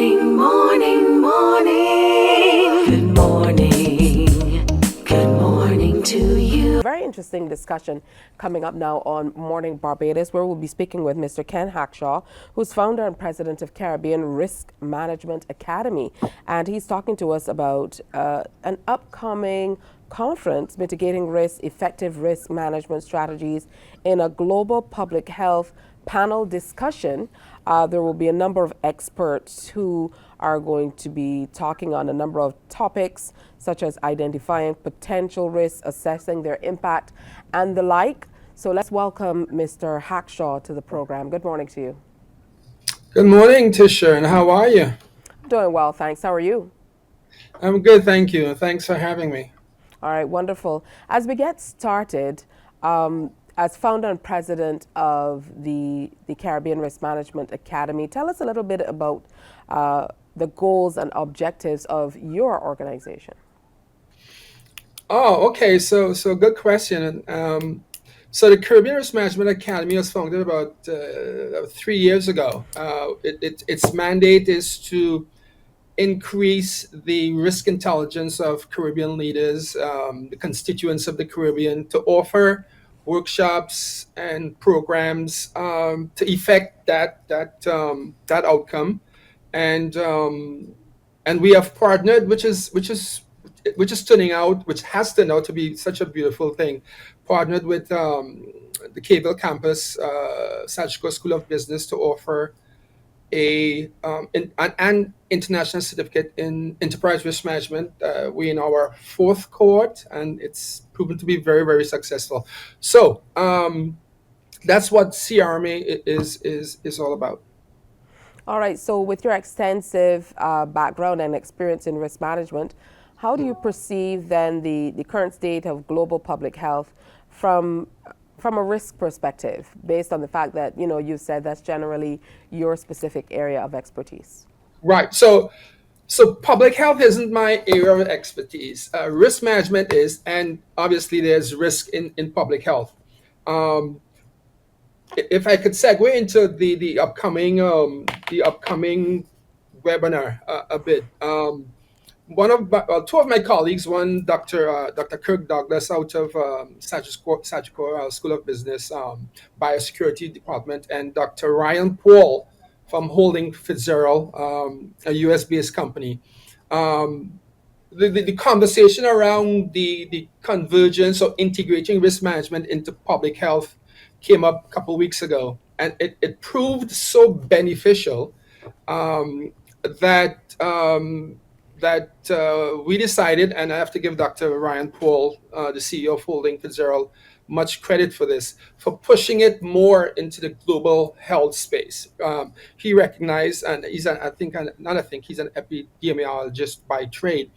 morning, morning, morning. Good morning. Good morning to you. Very interesting discussion coming up now on Morning Barbados, where we'll be speaking with Mr. Ken Hackshaw, who's founder and president of Caribbean Risk Management Academy. And he's talking to us about an upcoming conference, Mitigating Risk, Effective Risk Management Strategies in a Global Public Health panel discussion. There will be a number of experts who are going to be talking on a number of topics, such as identifying potential risks, assessing their impact, and the like. So let's welcome Mr. Hackshaw to the program. Good morning to you. Good morning, Teshia, and how are you? Doing well, thanks. How are you? I'm good, thank you. Thanks for having me. All right, wonderful. As we get started, as founder and president of the Caribbean Risk Management Academy, tell us a little bit about the goals and objectives of your organization. Oh, okay. So good question. So the Caribbean Risk Management Academy was founded about 3 years ago. Its mandate is to increase the risk intelligence of Caribbean leaders, the constituents of the Caribbean, to offer workshops and programs to effect that outcome, and we have partnered, which has turned out to be such a beautiful thing. Partnered with the Cable Campus Sagicor School of Business to offer an international certificate in enterprise risk management. We're in our fourth cohort, and it's proven to be very, very successful. So that's what CRMA is all about. All right, so with your extensive background and experience in risk management, how do you perceive then the current state of global public health from a risk perspective, based on the fact that, you said that's generally your specific area of expertise? Right. So public health isn't my area of expertise. Risk management is, and obviously there's risk in public health. If I could segue into the upcoming webinar a bit. Two of my colleagues, one Dr. Kirk Douglas out of Sagicor School of Business, Biosecurity Department, and Dr. Ryan Paul from Holding Fitzgerald, a US-based company. The conversation around the convergence or integrating risk management into public health came up a couple of weeks ago, and it proved so beneficial that we decided, and I have to give Dr. Ryan Paul, the CEO of Holding Fitzgerald, much credit for this, for pushing it more into the global health space. He recognized, and he's an epidemiologist by trade.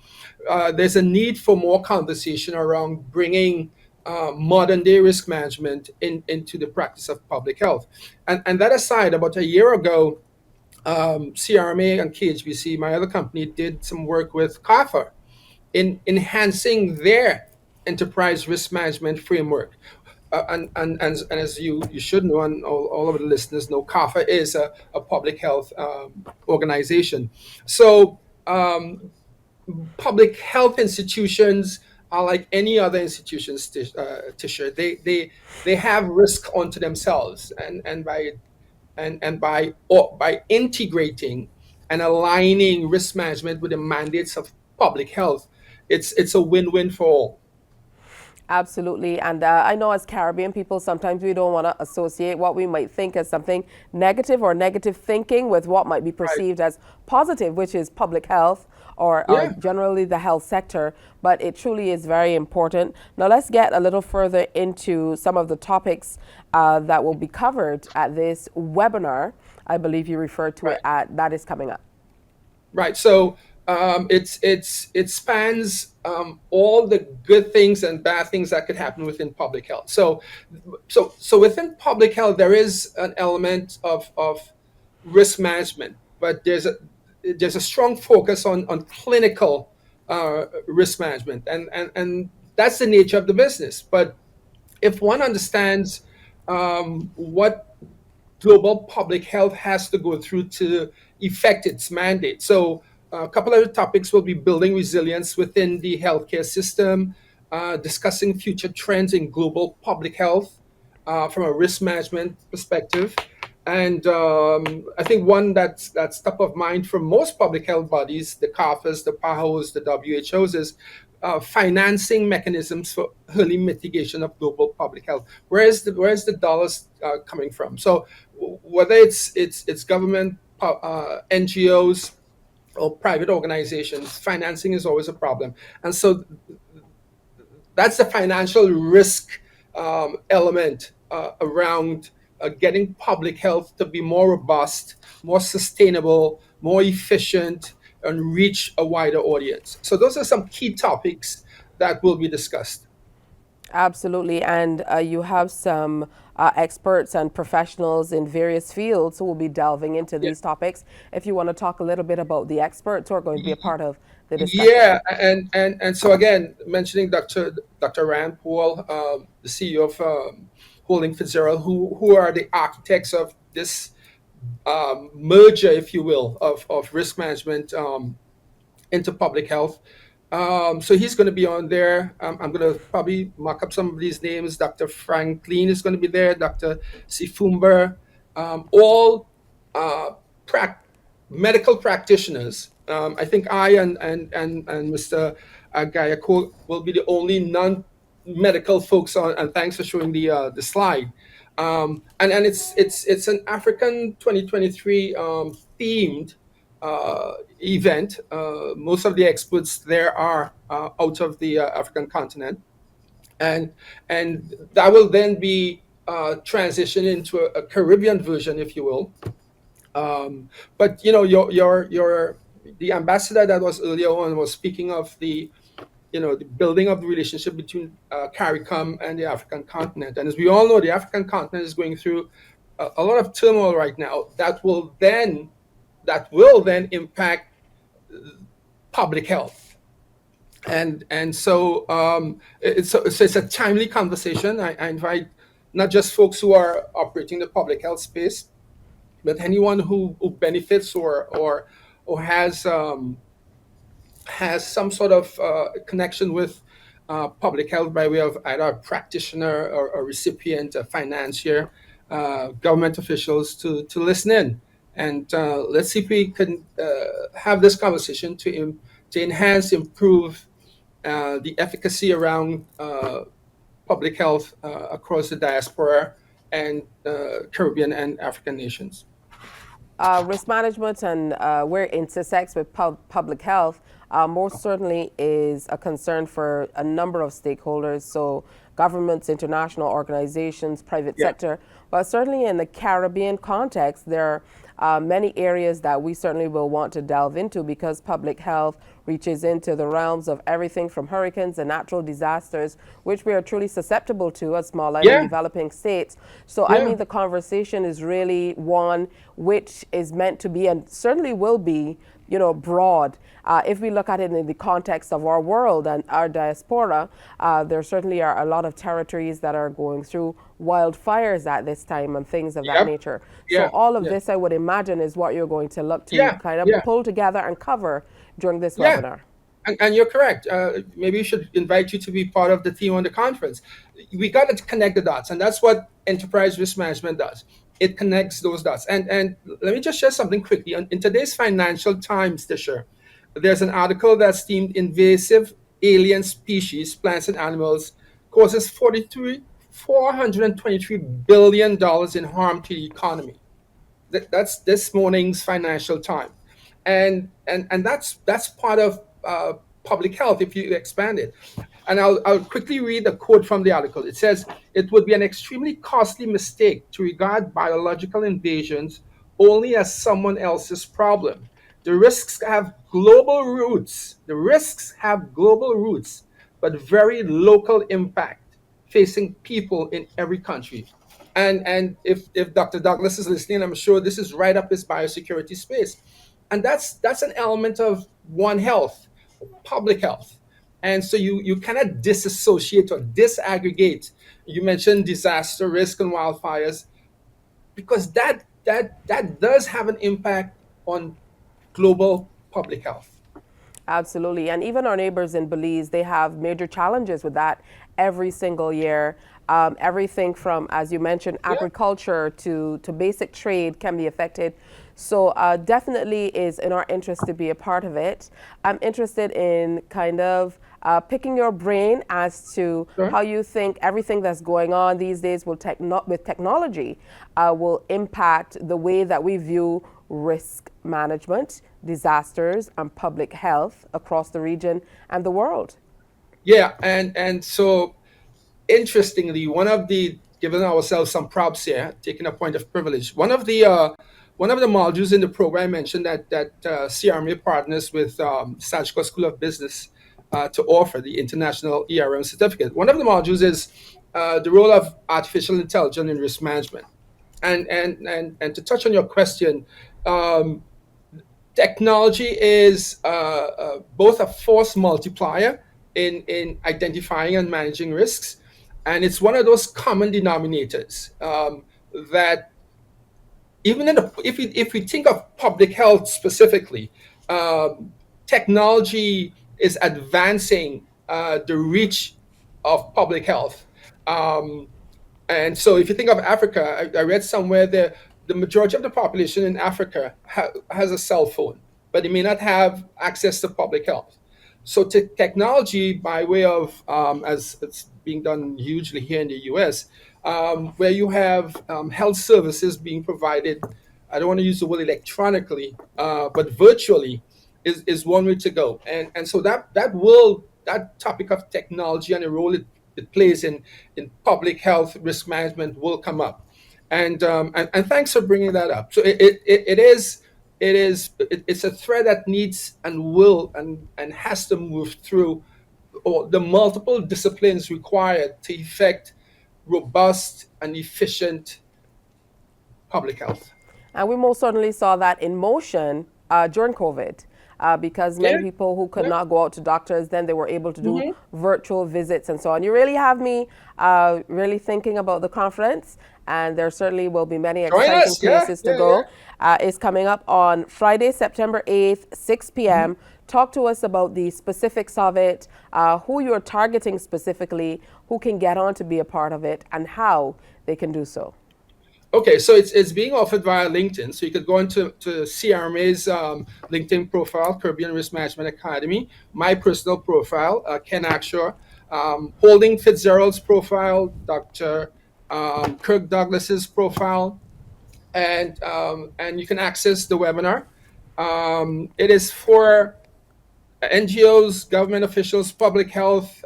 There's a need for more conversation around bringing modern day risk management into the practice of public health. And that aside, about a year ago, CRMA and KHBC, my other company, did some work with CAFA in enhancing their enterprise risk management framework. And as you should know, and all of the listeners know, CAFA is a public health organization. So public health institutions are like any other institutions, Teshia. They have risk onto themselves, and by integrating and aligning risk management with the mandates of public health, it's a win-win for all. Absolutely. And I know as Caribbean people, sometimes we don't want to associate what we might think as something negative or negative thinking with what might be perceived as positive, which is public health or generally the health sector. But it truly is very important. Now, let's get a little further into some of the topics that will be covered at this webinar. I believe you referred to it that is coming up. Right. So it spans all the good things and bad things that could happen within public health. So within public health, there is an element of risk management, but there's a strong focus on clinical risk management, and that's the nature of the business. But if one understands what global public health has to go through to effect its mandate. So a couple of the topics will be building resilience within the healthcare system, discussing future trends in global public health from a risk management perspective. And I think one that's top of mind for most public health bodies, the CARPHAs, the PAHOs, the WHOs, is financing mechanisms for early mitigation of global public health. Where's the dollars coming from? So whether it's government, NGOs, or private organizations, financing is always a problem. And so that's the financial risk element around getting public health to be more robust, more sustainable, more efficient, and reach a wider audience. So those are some key topics that will be discussed. Absolutely. And you have some experts and professionals in various fields who will be delving into Yeah. these topics. If you want to talk a little bit about the experts who are going to be a part of the discussion. Yeah, and so again, mentioning Dr. Rand Paul, the CEO of Holding Fitzgerald, who are the architects of this merger, if you will, of risk management into public health. So he's going to be on there. I'm going to probably mark up some of these names. Dr. Franklin is going to be there. Dr. Sifumber, all uh, prac- medical practitioners. I think I and Mr. Gayako will be the only non-medical folks on. And thanks for showing the slide. And it's an African 2023 themed event. Most of the experts there are out of the African continent, and that will then be transitioned into a Caribbean version, if you will. But you know, your the ambassador that was earlier on was speaking of the building of the relationship between CARICOM and the African continent. And as we all know, the African continent is going through a lot of turmoil right now that will then impact public health. And so it's a timely conversation. I invite not just folks who are operating the public health space, but anyone who benefits or has some sort of connection with public health by way of either a practitioner or a recipient, a financier, government officials to listen in. And let's see if we can have this conversation to enhance, improve the efficacy around public health across the diaspora and Caribbean and African nations. Risk management and where it intersects with public health most certainly is a concern for a number of stakeholders. So governments, international organizations, private Yeah, sector, but certainly in the Caribbean context, there are many areas that we certainly will want to delve into because public health reaches into the realms of everything from hurricanes and natural disasters, which we are truly susceptible to as small island yeah, developing states. So, I yeah, mean, the conversation is really one which is meant to be and certainly will be, broad. If we look at it in the context of our world and our diaspora, there certainly are a lot of territories that are going through wildfires at this time and things of that yep, nature. So yeah, all of yeah, this, I would imagine, is what you're going to look to yeah, kind of yeah, pull together and cover during this yeah. webinar. And you're correct. Maybe we should invite you to be part of the team on the conference. We got to connect the dots, and that's what enterprise risk management does. It connects those dots. And let me just share something quickly. In today's Financial Times, Teshia, there's an article that's themed "Invasive Alien Species, Plants and Animals Causes 423 billion dollars in harm to the economy." That's this morning's Financial Times, and that's part of public health if you expand it. And I'll quickly read a quote from the article. It says, "It would be an extremely costly mistake to regard biological invasions only as someone else's problem. The risks have global roots. The risks have global roots, but very local impact facing people in every country." And if Dr. Douglas is listening, I'm sure this is right up his biosecurity space. And that's an element of One Health, public health. And so you cannot disassociate or disaggregate. You mentioned disaster risk and wildfires because that does have an impact on global public health. Absolutely. And even our neighbors in Belize, they have major challenges with that every single year. Everything from, as you mentioned, Yeah. agriculture to basic trade can be affected. So definitely is in our interest to be a part of it. I'm interested in kind of picking your brain as to Sure. how you think everything that's going on these days with technology will impact the way that we view risk management, disasters, and public health across the region and the world. Yeah, and so interestingly, one of the giving ourselves some props here, taking a point of privilege. One of the modules in the program mentioned that CRMA partners with Sagco School of Business to offer the international ERM certificate. One of the modules is the role of artificial intelligence in risk management. And to touch on your question, um, technology is both a force multiplier in identifying and managing risks, and it's one of those common denominators that even if we think of public health specifically, um, technology is advancing the reach of public health. Um, and so, if you think of Africa, I read somewhere that the majority of the population in Africa has a cell phone, but they may not have access to public health. So, technology, by way of, as it's being done hugely here in the US, where you have health services being provided, I don't want to use the word electronically, but virtually, is one way to go. And so that topic of technology and the role it plays in public health risk management will come up. And thanks for bringing that up. So it's a thread that needs and will and has to move through or the multiple disciplines required to effect robust and efficient public health. And we most certainly saw that in motion during COVID. Because Yeah, many people who could yeah. not go out to doctors, then they were able to do Hmm. virtual visits and so on. You really have me really thinking about the conference, and there certainly will be many Join exciting us. Yeah, places to yeah, yeah. go. It's coming up on Friday, September 8th, 6 p.m. Talk to us about the specifics of it, who you're targeting specifically, who can get on to be a part of it, and how they can do so. Okay, so it's being offered via LinkedIn. So you could go into CRMA's LinkedIn profile, Caribbean Risk Management Academy, my personal profile, Ken Hackshaw, Holding Fitzgerald's profile, Dr. Kirk Douglas's profile, and you can access the webinar. It is for NGOs, government officials, public health,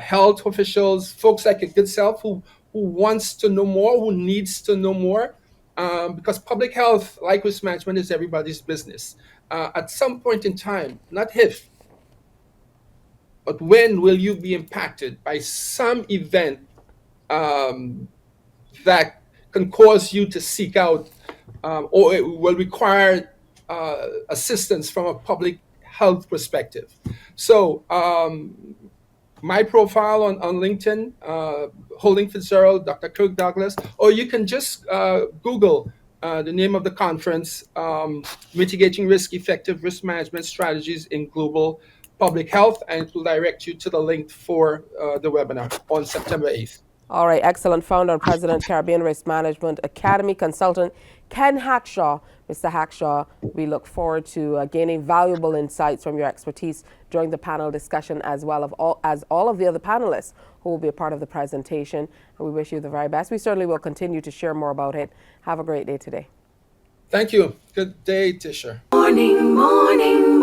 health officials, folks like your good self who wants to know more, who needs to know more, because public health, like risk management, is everybody's business. At some point in time, not if, but when will you be impacted by some event um, that can cause you to seek out or it will require assistance from a public health perspective. So, my profile on LinkedIn, Holding Fitzgerald, Dr. Kirk Douglas, or you can just Google the name of the conference, Mitigating Risk Effective Risk Management Strategies in Global Public Health, and it will direct you to the link for the webinar on September 8th. All right, excellent. Founder and President, Caribbean Risk Management Academy consultant, Ken Hackshaw. Mr. Hackshaw, we look forward to gaining valuable insights from your expertise during the panel discussion, as well as all of the other panelists who will be a part of the presentation. And we wish you the very best. We certainly will continue to share more about it. Have a great day today. Thank you. Good day, Teshia. Morning, morning,